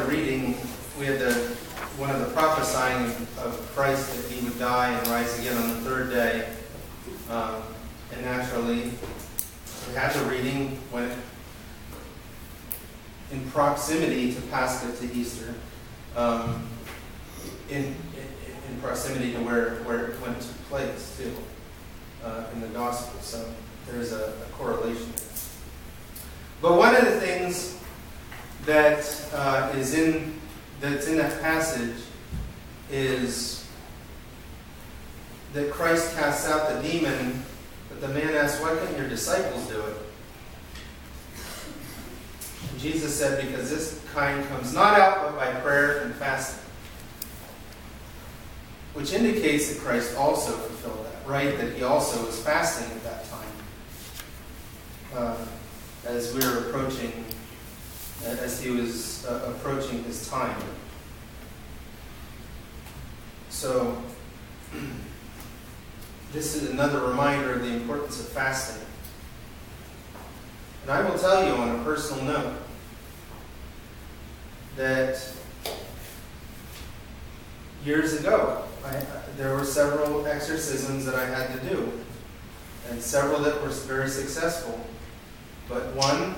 reading, we had one of the prophesying of Christ that he would die and rise again on the third day. And naturally, we had the reading when in proximity to Pascha, to Easter, in proximity to where it went to place too, in the Gospel. So there's a correlation there. But one of the things that's in that passage is that Christ casts out the demon, but the man asks, "Why couldn't your disciples do it?" And Jesus said, "Because this kind comes not out but by prayer and fasting." Which indicates that Christ also fulfilled that, right? That he also was fasting at that time. As we were approaching, as he was approaching his time. So, this is another reminder of the importance of fasting. And I will tell you on a personal note that years ago, there were several exorcisms that I had to do, and several that were very successful. But one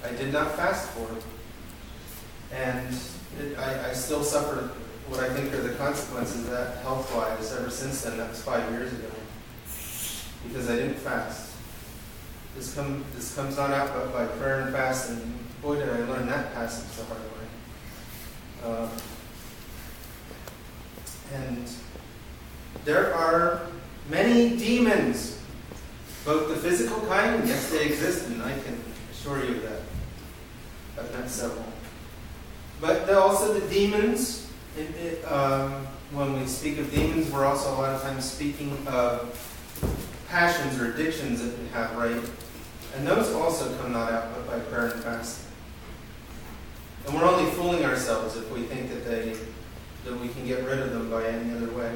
I did not fast for, and I still suffer what I think are the consequences of that health-wise ever since then. That was 5 years ago, because I didn't fast. This comes not out but by prayer and fasting. Boy, did I learn that passage the hard way. And there are many demons, both the physical kind, and yes, they exist, and I can assure you of that. I've met several. But also the demons, when we speak of demons, we're also a lot of times speaking of passions or addictions that we have, right? And those also come not out but by prayer and fasting. And we're only fooling ourselves if we think that we can get rid of them by any other way.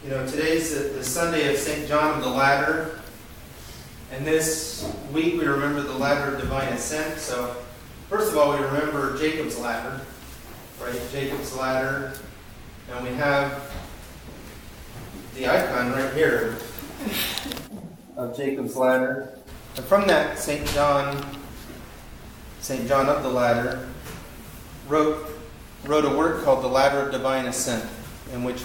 You know, today's the Sunday of St. John of the Ladder. And this week we remember the ladder of divine ascent. So, first of all, we remember Jacob's ladder, right? Jacob's ladder. And we have the icon right here of Jacob's ladder. And from that, St. John of the Ladder, wrote a work called The Ladder of Divine Ascent, in which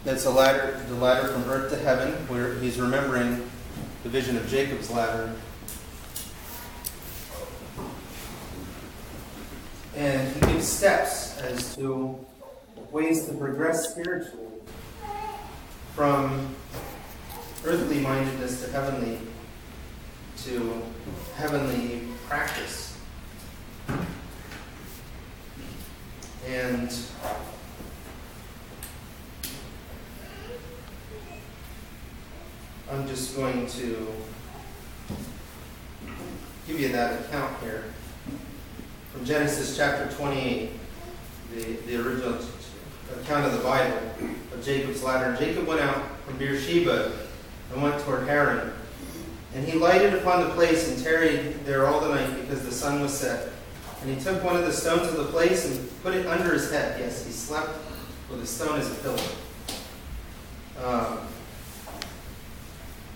that's the ladder from earth to heaven, where he's remembering the vision of Jacob's ladder. And he gives steps as to ways to progress spiritually from earthly mindedness to heavenly practice. And I'm just going to give you that account here from Genesis chapter 28, the original account of the Bible of Jacob's ladder. And Jacob went out from Beersheba and went toward Haran. And he lighted upon the place and tarried there all the night because the sun was set. And he took one of the stones of the place and put it under his head. Yes, he slept with a stone as a pillow.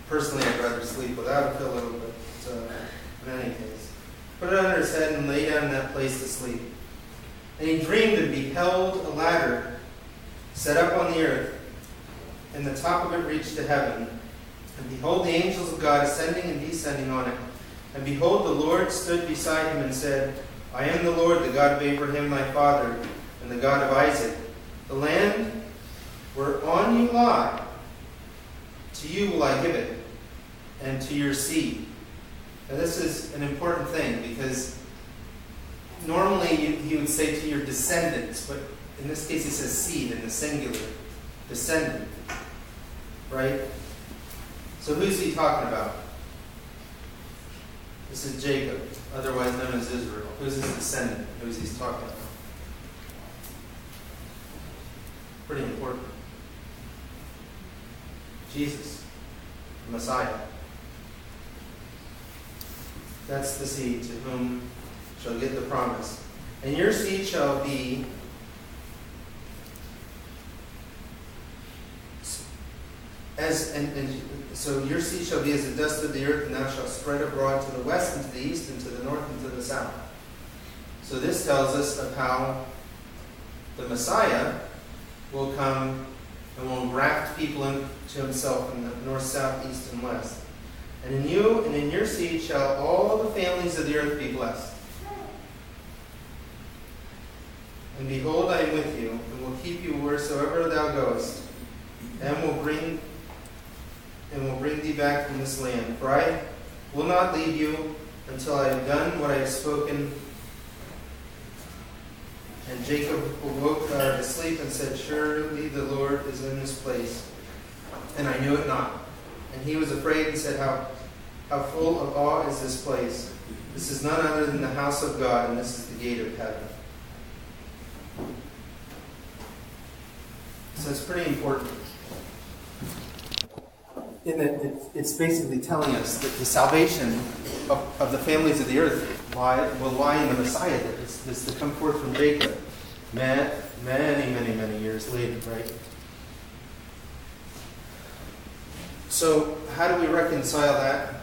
Personally, I'd rather sleep without a pillow, but in any case. Put it under his head and lay down in that place to sleep. And he dreamed and beheld a ladder set up on the earth, and the top of it reached to heaven. And behold, the angels of God ascending and descending on it. And behold, the Lord stood beside him and said, I am the Lord, the God of Abraham thy father, and the God of Isaac. The land whereon you lie, to you will I give it, and to your seed. Now this is an important thing, because normally he would say to your descendants, but in this case he says seed in the singular, descendant, right? So who's he talking about? This is Jacob, otherwise known as Israel. Who's his descendant? Who's he talking about? Pretty important. Jesus, the Messiah. That's the seed to whom shall get the promise. And your seed shall be so your seed shall be as the dust of the earth, and thou shalt spread abroad to the west and to the east and to the north and to the south. So this tells us of how the Messiah will come and will graft people into himself in the north, south, east, and west. And in you and in your seed shall all the families of the earth be blessed. And behold, I am with you, and will keep you wheresoever thou goest, and will bring thee back from this land. For I will not leave you until I have done what I have spoken. And Jacob awoke out of his sleep and said, Surely the Lord is in this place. And I knew it not. And he was afraid and said, How full of awe is this place? This is none other than the house of God, and this is the gate of heaven. So it's pretty important. In that it's basically telling us that the salvation of the families of the earth will lie in the Messiah that is to come forth from Jacob many years later, right? So how do we reconcile that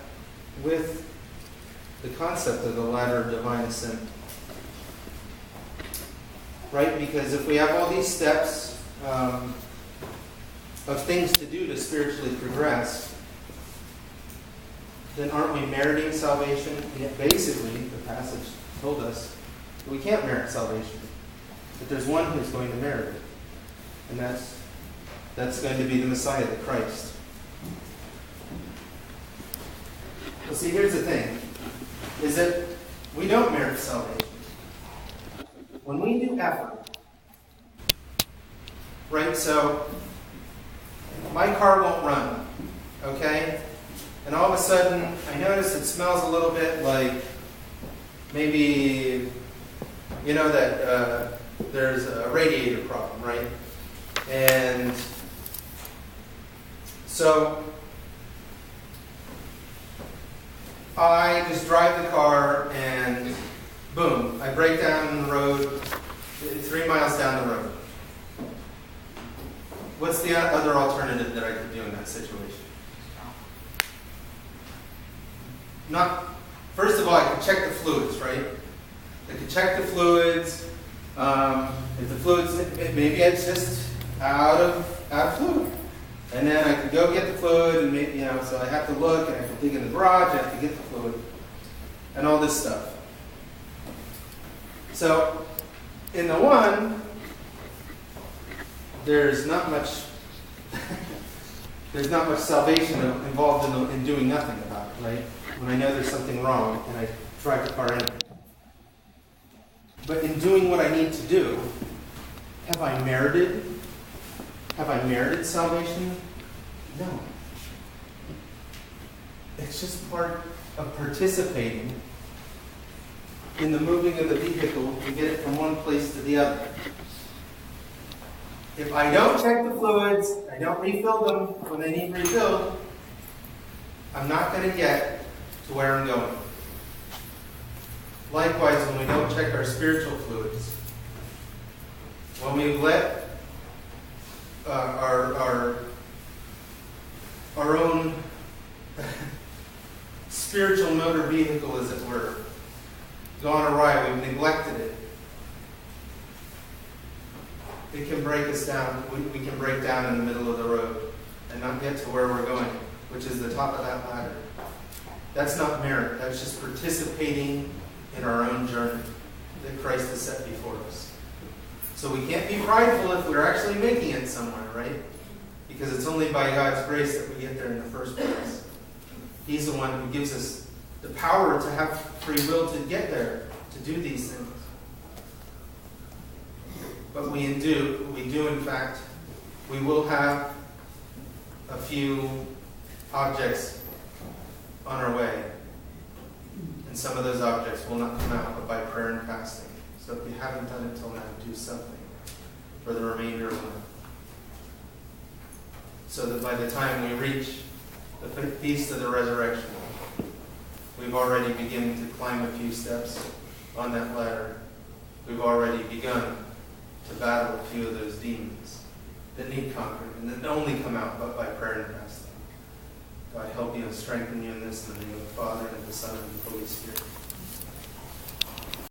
with the concept of the ladder of divine ascent? Right? Because if we have all these steps of things to do to spiritually progress, then aren't we meriting salvation? Yet basically, the passage told us that we can't merit salvation. That there's one who's going to merit it. And that's going to be the Messiah, the Christ. Well, see, here's the thing, is that we don't merit salvation. When we do effort, right? So, my car won't run, okay? And all of a sudden, I notice it smells a little bit like maybe, that there's a radiator problem, right? And so I just drive the car and boom, I break down the road 3 miles down the road. What's the other alternative that I could do in that situation? First of all, I could check the fluids, right? I could check the fluids. If the fluids, maybe it's just out of fluid. And then I could go get the fluid, and maybe, so I have to look, and I have to dig in the garage, I have to get the fluid, and all this stuff. So, in the one, there's not much salvation involved in doing nothing about it, right? When I know there's something wrong and I drive the car in. But in doing what I need to do, have I merited salvation? No. It's just part of participating in the moving of the vehicle to get it from one place to the other. If I don't check the fluids, I don't refill them when they need refilled, I'm not going to get to where I'm going. Likewise, when we don't check our spiritual fluids, when we let our own spiritual motor vehicle, as it were, gone awry, we've neglected it, it can break us down. We can break down in the middle of the road and not get to where we're going, which is the top of that ladder. That's not merit. That's just participating in our own journey that Christ has set before us. So we can't be prideful if we're actually making it somewhere, right? Because it's only by God's grace that we get there in the first place. He's the one who gives us the power to have free will to get there, to do these things. But we do in fact, we will have a few objects on our way. And some of those objects will not come out but by prayer and fasting. So if you haven't done it till now, do something for the remainder of life. so that by the time we reach the Feast of the Resurrection, we've already begun to climb a few steps on that ladder. We've already begun to battle a few of those demons that need conquering and that only come out but by prayer and fasting. God help you and strengthen you in this in the name of the Father, and of the Son, and of the Holy Spirit.